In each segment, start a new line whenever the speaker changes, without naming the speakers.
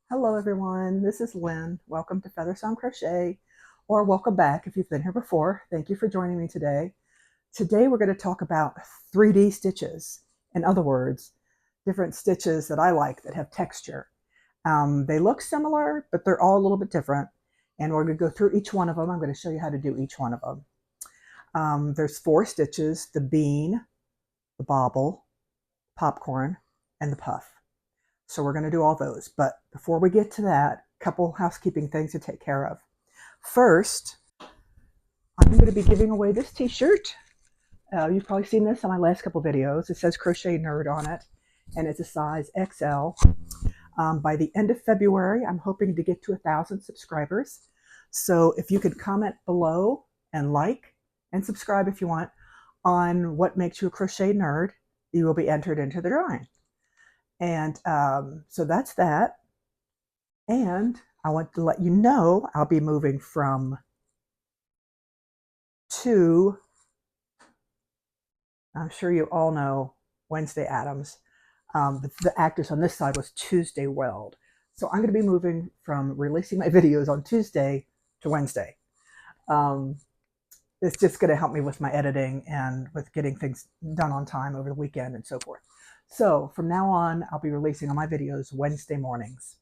Hello everyone, this is Lynn. Welcome to Feather Song Crochet, or welcome back if you've been here before. Thank you for joining me today. Today we're going to talk about 3D stitches. In other words, different stitches that I like that have texture. They look similar, but they're all a little bit different. And we're going to go through each one of them. I'm going to show you how to do each one of them. There's 4 stitches: the bean, the bobble, popcorn, and the puff. So we're going to do all those. But before we get to that, a couple housekeeping things to take care of. First, I'm going to be giving away this t-shirt. You've probably seen this on my last couple videos. It says Crochet Nerd on it, and it's a size XL. By the end of February, I'm hoping to get to 1,000 subscribers. So if you could comment below and like and subscribe if you want on what makes you a crochet nerd, you will be entered into the drawing. And so that's that. And I want to let you know I'll be moving from 2, I'm sure you all know Wednesday Addams. The actress on this side was Tuesday Weld. So I'm going to be moving from releasing my videos on Tuesday to Wednesday. It's just going to help me with my editing and with getting things done on time over the weekend and so forth. So from now on, I'll be releasing all my videos Wednesday mornings.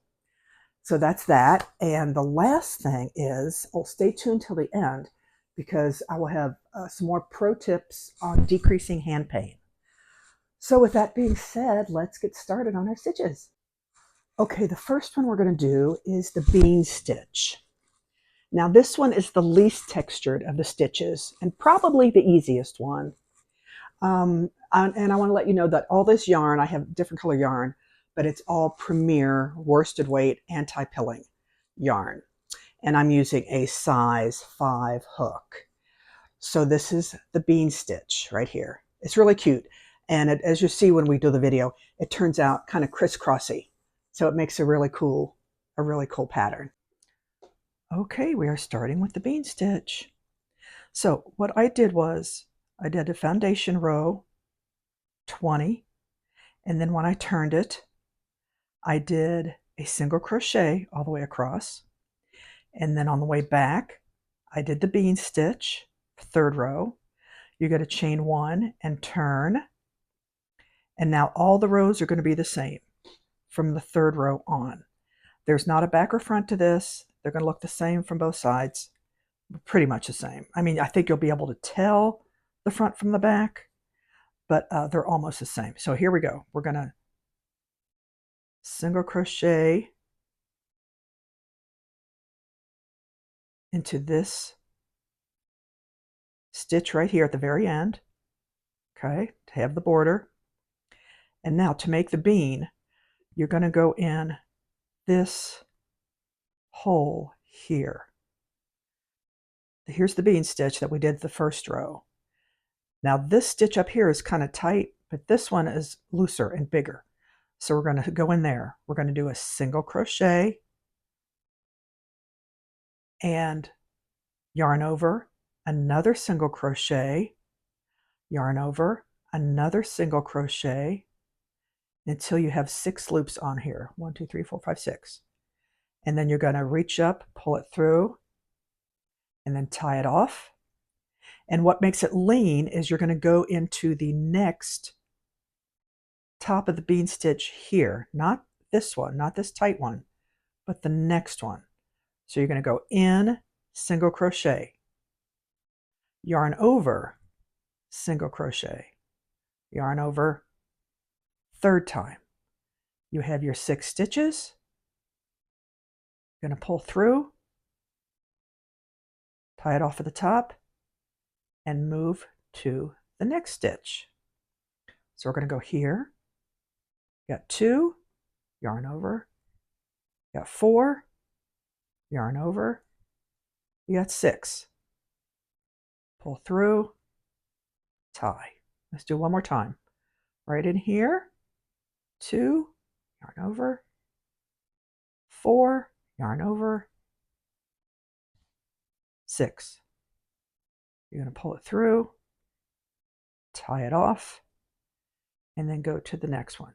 So that's that. And the last thing is, stay tuned till the end because I will have some more pro tips on decreasing hand pain. So with that being said, let's get started on our stitches. Okay, the first one we're going to do is the bean stitch. Now this one is the least textured of the stitches and probably the easiest one. And I want to let you know that all this yarn, I have different color yarn, but it's all Premier worsted weight anti-pilling yarn. And I'm using a size 5 hook. So this is the bean stitch right here. It's really cute. And as you see when we do the video, it turns out kind of crisscrossy. So it makes a really cool pattern. Okay, we are starting with the bean stitch. So what I did was I did a foundation row 20, and then when I turned it, I did a single crochet all the way across, and then on the way back I did the bean stitch, 3rd row. You got to chain 1 and turn, and now all the rows are going to be the same from the 3rd row on. There's not a back or front to this. They're going to look the same from both sides, pretty much the same. I mean, I think you'll be able to tell the front from the back, but they're almost the same. So here we go. We're going to single crochet into this stitch right here at the very end, okay, to have the border. And now to make the bean, you're going to go in this hole here. Here's the bean stitch that we did the 1st row. Now this stitch up here is kind of tight, but this one is looser and bigger. So we're going to go in there. We're going to do a single crochet and yarn over, another single crochet, yarn over, another single crochet until you have 6 loops on here. 1, 2, 3, 4, 5, 6. And then you're going to reach up, pull it through, and then tie it off. And what makes it lean is you're going to go into the next top of the bean stitch here, not this one, not this tight one, but the next one. So you're going to go in, single crochet, yarn over, single crochet, yarn over, 3rd time. You have your 6 stitches. You're going to pull through, tie it off at the top, and move to the next stitch. So we're going to go here. Got 2, yarn over, got 4, yarn over, you got 6. Pull through, tie. Let's do one more time. Right in here, 2, yarn over, 4, yarn over, 6. You're going to pull it through, tie it off, and then go to the next one.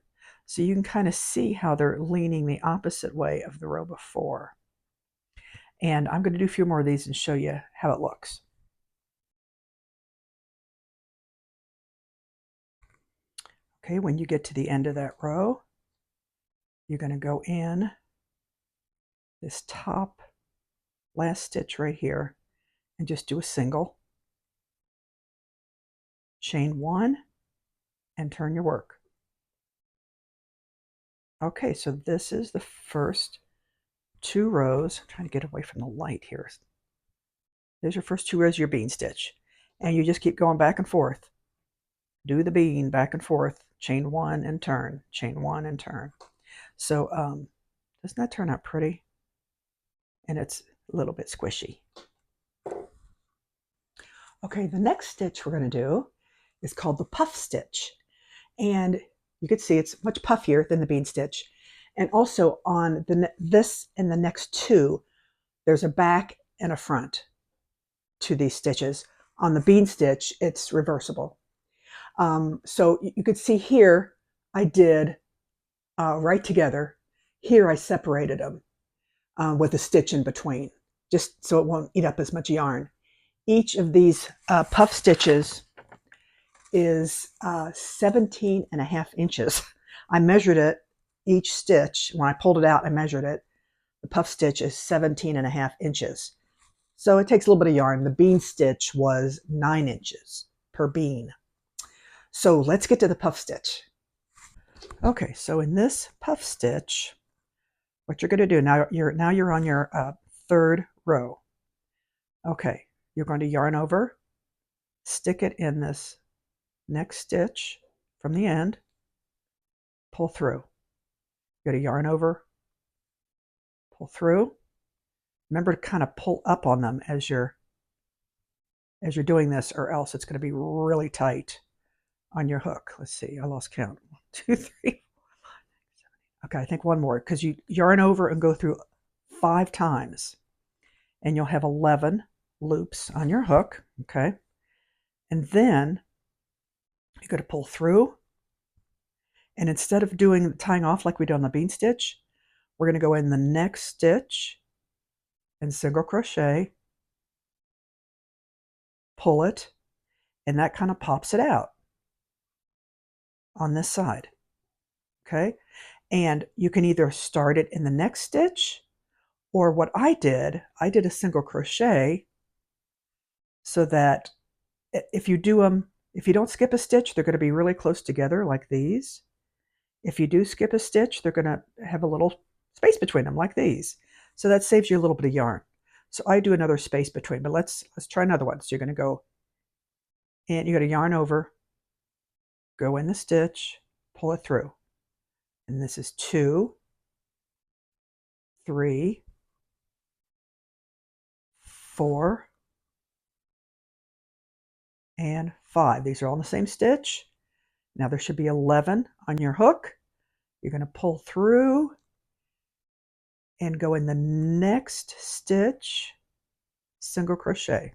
So you can kind of see how they're leaning the opposite way of the row before. And I'm going to do a few more of these and show you how it looks. Okay, when you get to the end of that row, you're going to go in this top last stitch right here and just do a single, chain one, and turn your work. Okay, so this is the first 2 rows. I'm trying to get away from the light here. There's your first 2 rows of your bean stitch. And you just keep going back and forth. Do the bean back and forth, chain one and turn, chain one and turn. So doesn't that turn out pretty? And it's a little bit squishy. Okay, the next stitch we're going to do is called the puff stitch. And you can see it's much puffier than the bean stitch. And also on this and the next 2, there's a back and a front to these stitches. On the bean stitch, it's reversible. So you could see here, I did right together. Here I separated them with a stitch in between, just so it won't eat up as much yarn. Each of these puff stitches is 17.5 inches. I measured it, each stitch. When I pulled it out, I measured it. The puff stitch is 17.5 inches. So it takes a little bit of yarn. The bean stitch was 9 inches per bean. So let's get to the puff stitch. Okay, so in this puff stitch, what you're going to do, now you're on your 3rd row. Okay, you're going to yarn over, stick it in this next stitch from the end, pull through. You're going to yarn over, pull through. Remember to kind of pull up on them as you're doing this, or else it's going to be really tight on your hook. Let's see, I lost count. 1, 2, 3, 4, 5, 6, 7, 8. Okay, I think one more, because you yarn over and go through 5 times, and you'll have 11 loops on your hook. Okay, and then you're going to pull through, and instead of tying off like we did on the bean stitch, we're going to go in the next stitch and single crochet, pull it, and that kind of pops it out on this side. Okay, and you can either start it in the next stitch, or what I did a single crochet, so that if you don't skip a stitch, they're going to be really close together like these. If you do skip a stitch, they're going to have a little space between them like these. So that saves you a little bit of yarn. So I do another space between, but let's try another one. So you're going to go, and you're going to yarn over, go in the stitch, pull it through. And this is 2, 3, 4, and 5. These are all in the same stitch. Now there should be 11 on your hook. You're going to pull through and go in the next stitch, single crochet,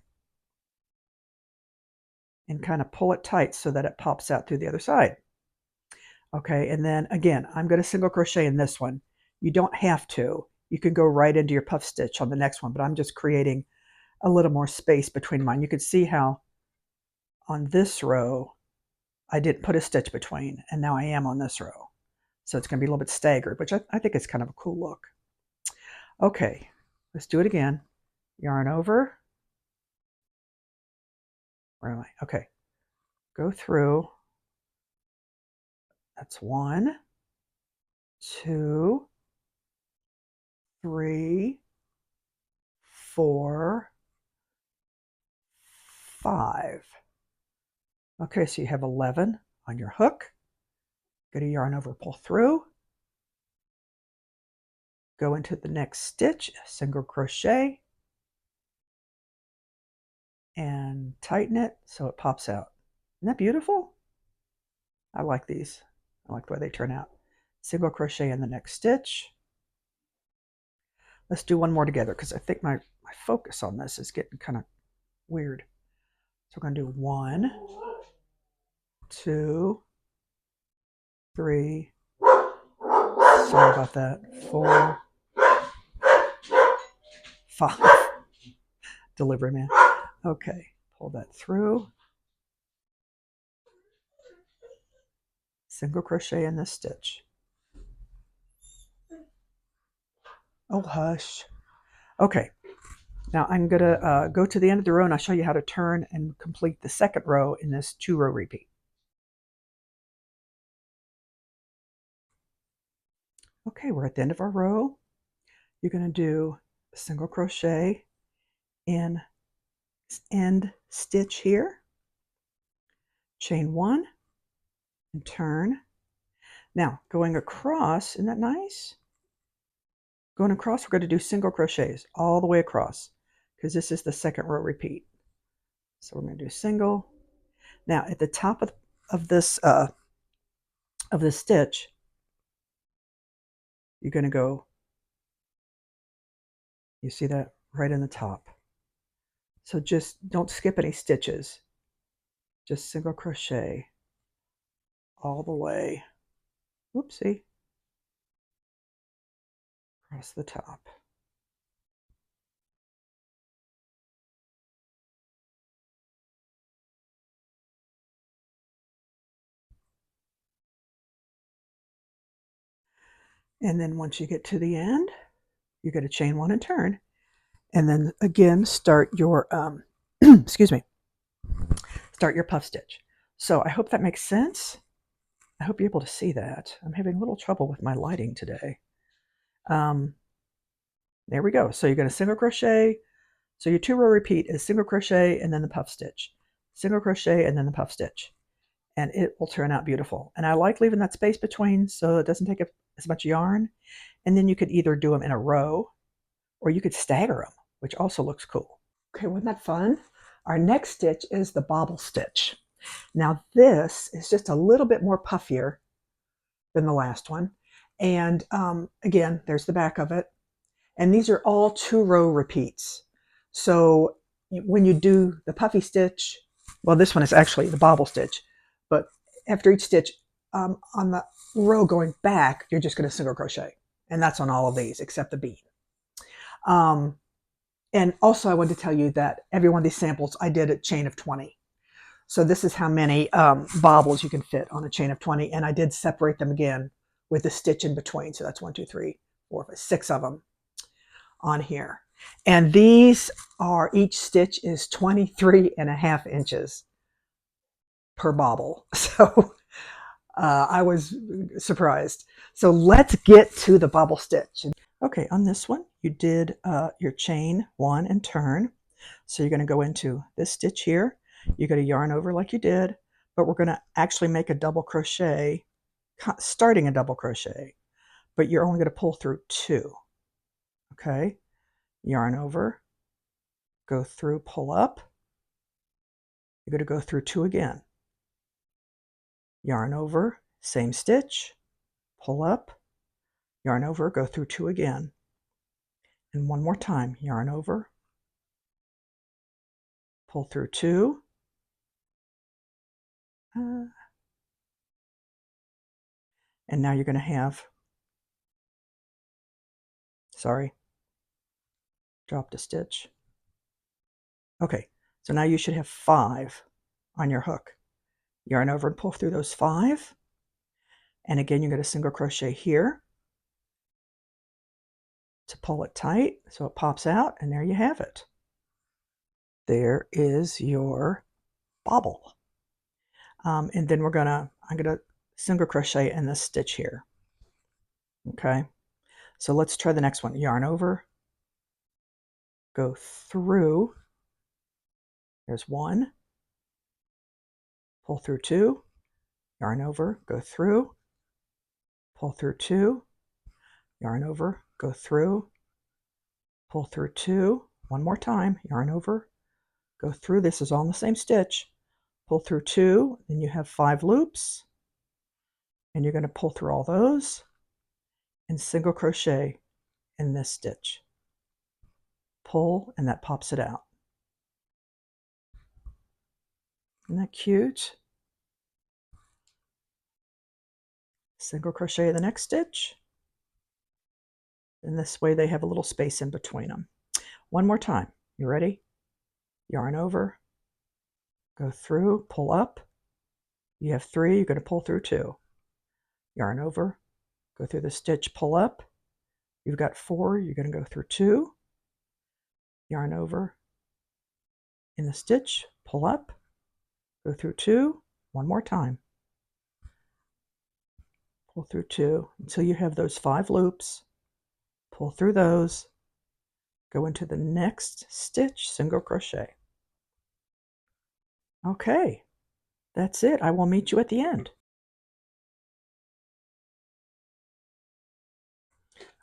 and kind of pull it tight so that it pops out through the other side. Okay, and then again, I'm going to single crochet in this one. You don't have to. You can go right into your puff stitch on the next one, but I'm just creating a little more space between mine. You can see how on this row, I didn't put a stitch between, and now I am on this row. So it's going to be a little bit staggered, which I think is kind of a cool look. Okay, let's do it again. Yarn over. Where am I? Okay, go through. That's 1, 2, 3, 4, 5. Okay, so you have 11 on your hook. Go to yarn over, pull through. Go into the next stitch, single crochet, and tighten it so it pops out. Isn't that beautiful? I like these. I like the way they turn out. Single crochet in the next stitch. Let's do one more together because I think my focus on this is getting kind of weird. So we're going to do 1, 2, 3, sorry about that. 4, 5. Delivery man. Okay, pull that through. Single crochet in this stitch. Oh, hush. Okay, now I'm going to go to the end of the row and I'll show you how to turn and complete the second row in this 2-row repeat. Okay, we're at the end of our row. You're going to do a single crochet in end stitch here, chain 1, and turn. Now, going across, isn't that nice? Going across, we're going to do single crochets all the way across because this is the second row repeat. So we're going to do single. Now, at the top of this stitch, you're going to go, you see that right in the top. So just don't skip any stitches. Just single crochet all the way. Whoopsie. Across the top. And then once you get to the end, you're going to chain 1 and turn. And then again, start your, excuse me, start your puff stitch. So I hope that makes sense. I hope you're able to see that. I'm having a little trouble with my lighting today. There we go. So you're going to single crochet. So your 2-row repeat is single crochet and then the puff stitch. Single crochet and then the puff stitch. And it will turn out beautiful. And I like leaving that space between so it doesn't take up as much yarn. And then you could either do them in a row or you could stagger them, which also looks cool. Okay, wasn't that fun? Our next stitch is the bobble stitch. Now this is just a little bit more puffier than the last one. And again, there's the back of it. And these are all 2-row repeats. So when you do the puffy stitch, well, this one is actually the bobble stitch, but after each stitch on the row going back, you're just going to single crochet. And that's on all of these except the bead. And also I wanted to tell you that every one of these samples I did a chain of 20. So this is how many bobbles you can fit on a chain of 20. And I did separate them again with a stitch in between. So that's 1, 2, 3, 4, 5, 6 of them on here. And these are, each stitch is 23.5 inches per bobble. So I was surprised. So let's get to the bobble stitch. Okay, on this one, you did your chain 1 and turn. So you're going to go into this stitch here. You're going to yarn over like you did, but we're going to actually make a double crochet, starting a double crochet, but you're only going to pull through 2. Okay, yarn over, go through, pull up. You're going to go through 2 again. Yarn over, same stitch, pull up, yarn over, go through 2 again. And one more time, yarn over, pull through 2. And now you're going to have, sorry, dropped a stitch. Okay, so now you should have 5 on your hook. Yarn over and pull through those 5. And again, you're going to single crochet here to pull it tight so it pops out, and there you have it. There is your bobble. And then I'm gonna single crochet in this stitch here. Okay, so let's try the next one. Yarn over, go through, there's 1, pull through 2, yarn over, go through, pull through 2, yarn over, go through, pull through 2, one more time, yarn over, go through. This is all in the same stitch. Pull through 2, then you have 5 loops, and you're going to pull through all those and single crochet in this stitch. Pull, and that pops it out. Isn't that cute? Single crochet the next stitch, And this way they have a little space in between them. One more time. You ready? Yarn over, go through, pull up. You have 3, you're going to pull through 2. Yarn over, go through the stitch, pull up. You've got 4, you're going to go through 2. Yarn over in the stitch, pull up, go through 2. One more time. Pull through 2 until you have those 5 loops. Pull through those, go into the next stitch, single crochet. Okay, that's it. I will meet you at the end.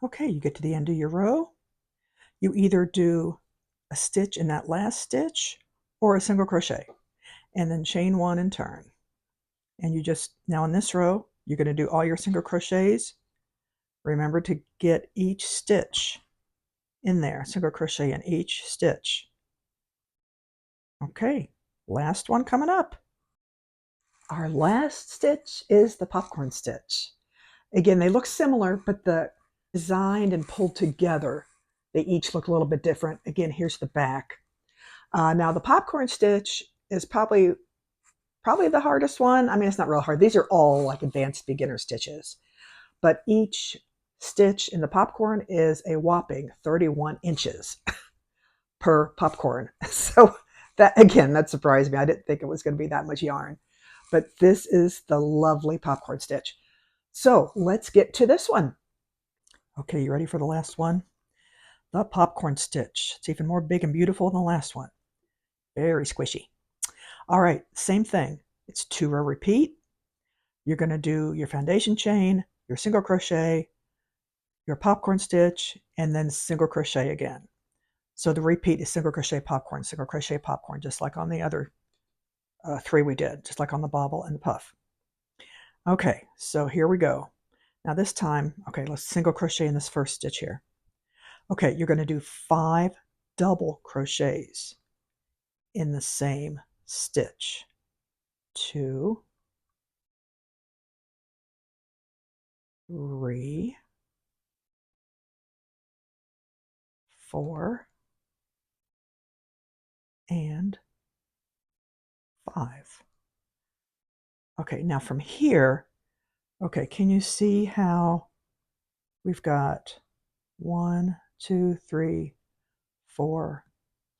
Okay, you get to the end of your row. You either do a stitch in that last stitch or a single crochet, and then chain 1 and turn. And you just, now in this row, you're going to do all your single crochets. Remember to get each stitch in there, single crochet in each stitch. Okay, last one coming up. Our last stitch is the popcorn stitch. Again, they look similar, but the designed and pulled together, they each look a little bit different. Again, here's the back. Now the popcorn stitch is probably the hardest one. I mean, it's not real hard. These are all like advanced beginner stitches, but each stitch in the popcorn is a whopping 31 inches per popcorn. So that, again, that surprised me. I didn't think it was going to be that much yarn, but this is the lovely popcorn stitch. So let's get to this one. Okay, you ready for the last one? The popcorn stitch. It's even more big and beautiful than the last one. Very squishy. All right, same thing. It's 2-row repeat. You're going to do your foundation chain, your single crochet, your popcorn stitch, and then single crochet again. So the repeat is single crochet, popcorn, just like on the other 3 we did, just like on the bobble and the puff. Okay, so here we go. Now this time, okay, let's single crochet in this first stitch here. Okay, you're going to do 5 double crochets in the same stitch. 2, 3, 4, and 5. Okay, now from here, okay, can you see how we've got 1, 2, 3, 4,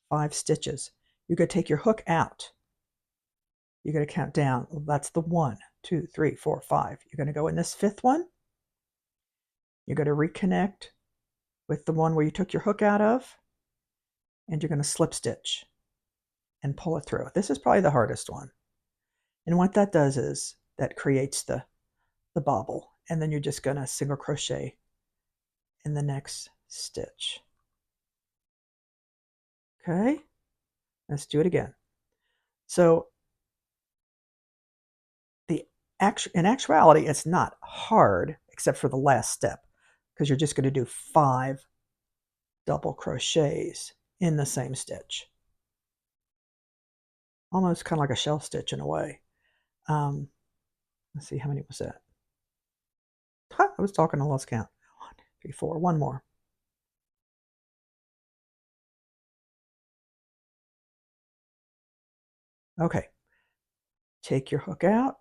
5 stitches? You're going to take your hook out. You're going to count down. Well, that's the 1, 2, 3, 4, 5. You're going to go in this 5th one. You're going to reconnect with the one where you took your hook out of, and you're going to slip stitch and pull it through. This is probably the hardest one. And what that does is that creates the bobble, and then you're just going to single crochet in the next stitch. Okay, let's do it again. So in actuality, it's not hard except for the last step, because you're just going to do 5 double crochets in the same stitch. Almost kind of like a shell stitch in a way. Let's see, how many was that? I was talking, I lost count. 1, 2, 3, 4. One more. Okay. Take your hook out.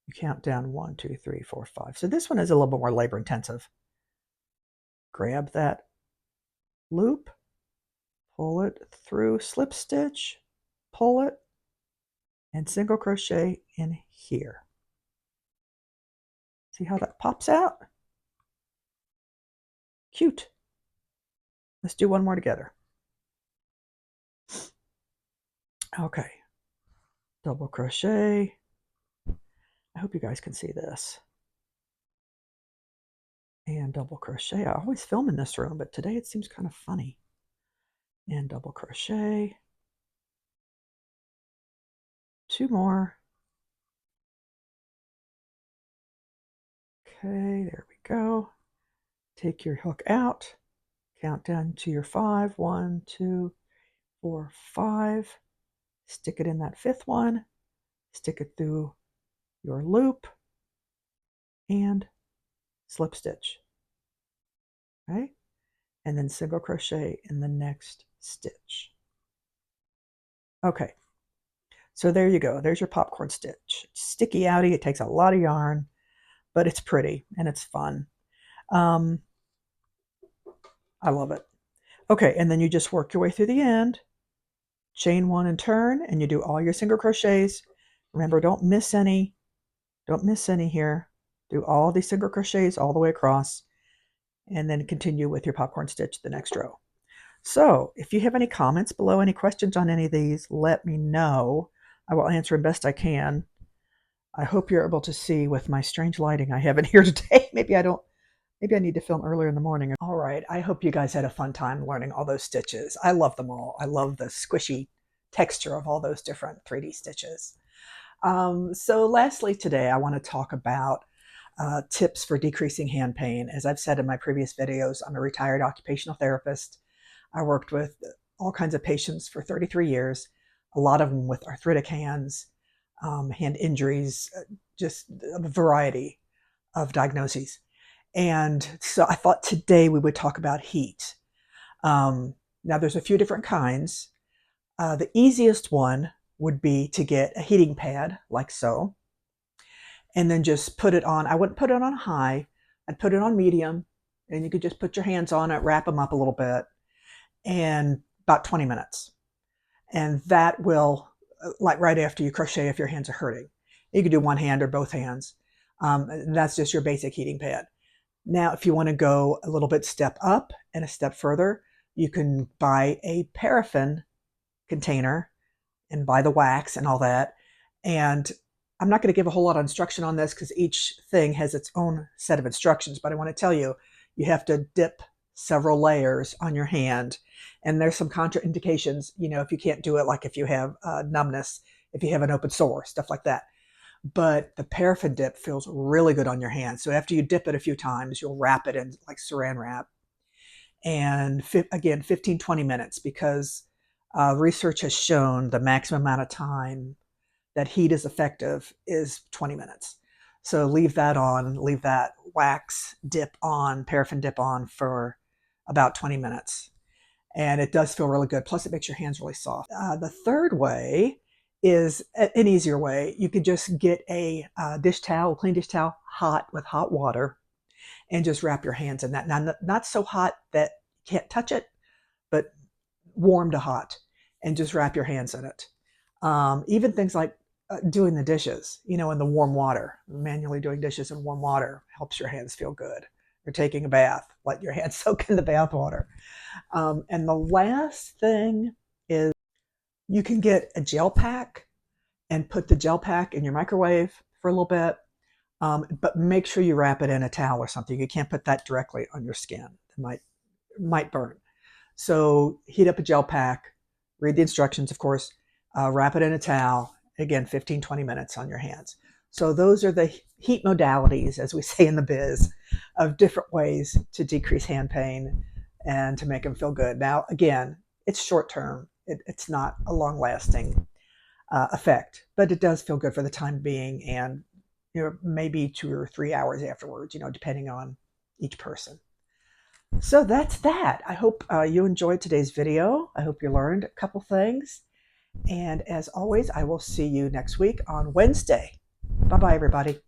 You count down 1, 2, 3, 4, 5. So this one is a little bit more labor intensive. Grab that loop, pull it through, slip stitch, pull it, and single crochet in here. See how that pops out? Cute. Let's do one more together. Okay. Double crochet. I hope you guys can see this. And double crochet. I always film in this room, but today it seems kind of funny. And double crochet. 2 more. Okay, there we go. Take your hook out. Count down to your 5. 1, 2, 4, 5. Stick it in that 5th one. Stick it through your loop and slip stitch. Okay, and then single crochet in the next stitch. Okay, so there you go. There's your popcorn stitch. It's sticky outy. It takes a lot of yarn, but it's pretty and it's fun. I love it. Okay, and then you just work your way through the end, chain one and turn, and you do all your single crochets. Remember, don't miss any. Don't miss any here. Do all these single crochets all the way across, and then continue with your popcorn stitch the next row. So if you have any comments below, any questions on any of these, let me know. I will answer them best I can. I hope you're able to see with my strange lighting I have in here today. Maybe I need to film earlier in the morning. All right, I hope you guys had a fun time learning all those stitches. I love them all. I love the squishy texture of all those different 3D stitches. So lastly today, I want to talk about tips for decreasing hand pain. As I've said in my previous videos, I'm a retired occupational therapist. I worked with all kinds of patients for 33 years, a lot of them with arthritic hands, hand injuries, just a variety of diagnoses. And so I thought today we would talk about heat. Now there's a few different kinds. The easiest one would be to get a heating pad like so, and then just put it on. I wouldn't put it on high. I'd put it on medium, and you could just put your hands on it, wrap them up a little bit, and about 20 minutes. And that will, like right after you crochet, if your hands are hurting. You could do one hand or both hands. That's just your basic heating pad. Now, if you want to go a little bit step up and a step further, you can buy a paraffin container and buy the wax and all that. And I'm not going to give a whole lot of instruction on this because each thing has its own set of instructions, but I want to tell you, you have to dip several layers on your hand. And there's some contraindications, you know, if you can't do it, like if you have numbness, if you have an open sore, stuff like that. But the paraffin dip feels really good on your hand. So after you dip it a few times, you'll wrap it in like saran wrap. And again, 15-20 minutes, because research has shown the maximum amount of time that heat is effective is 20 minutes. So leave that on, leave that wax dip on, paraffin dip on for about 20 minutes. And it does feel really good. Plus it makes your hands really soft. The third way is an easier way. You could just get a dish towel, clean dish towel, hot with hot water, and just wrap your hands in that. Now, not so hot that you can't touch it, but warm to hot, and just wrap your hands in it. Even things like doing the dishes, you know, in the warm water, manually doing dishes in warm water helps your hands feel good. Or taking a bath, let your hands soak in the bath water. And the last thing is you can get a gel pack and put the gel pack in your microwave for a little bit, but make sure you wrap it in a towel or something. You can't put that directly on your skin. It might burn. So heat up a gel pack, read the instructions, of course, wrap it in a towel, again, 15-20 minutes on your hands. So those are the heat modalities, as we say in the biz, of different ways to decrease hand pain and to make them feel good. Now, again, it's short term. It's not a long-lasting effect, but it does feel good for the time being, and you know, maybe 2 or 3 hours afterwards, you know, depending on each person. So that's that. I hope you enjoyed today's video. I hope you learned a couple things. And as always, I will see you next week on Wednesday. Bye-bye, everybody.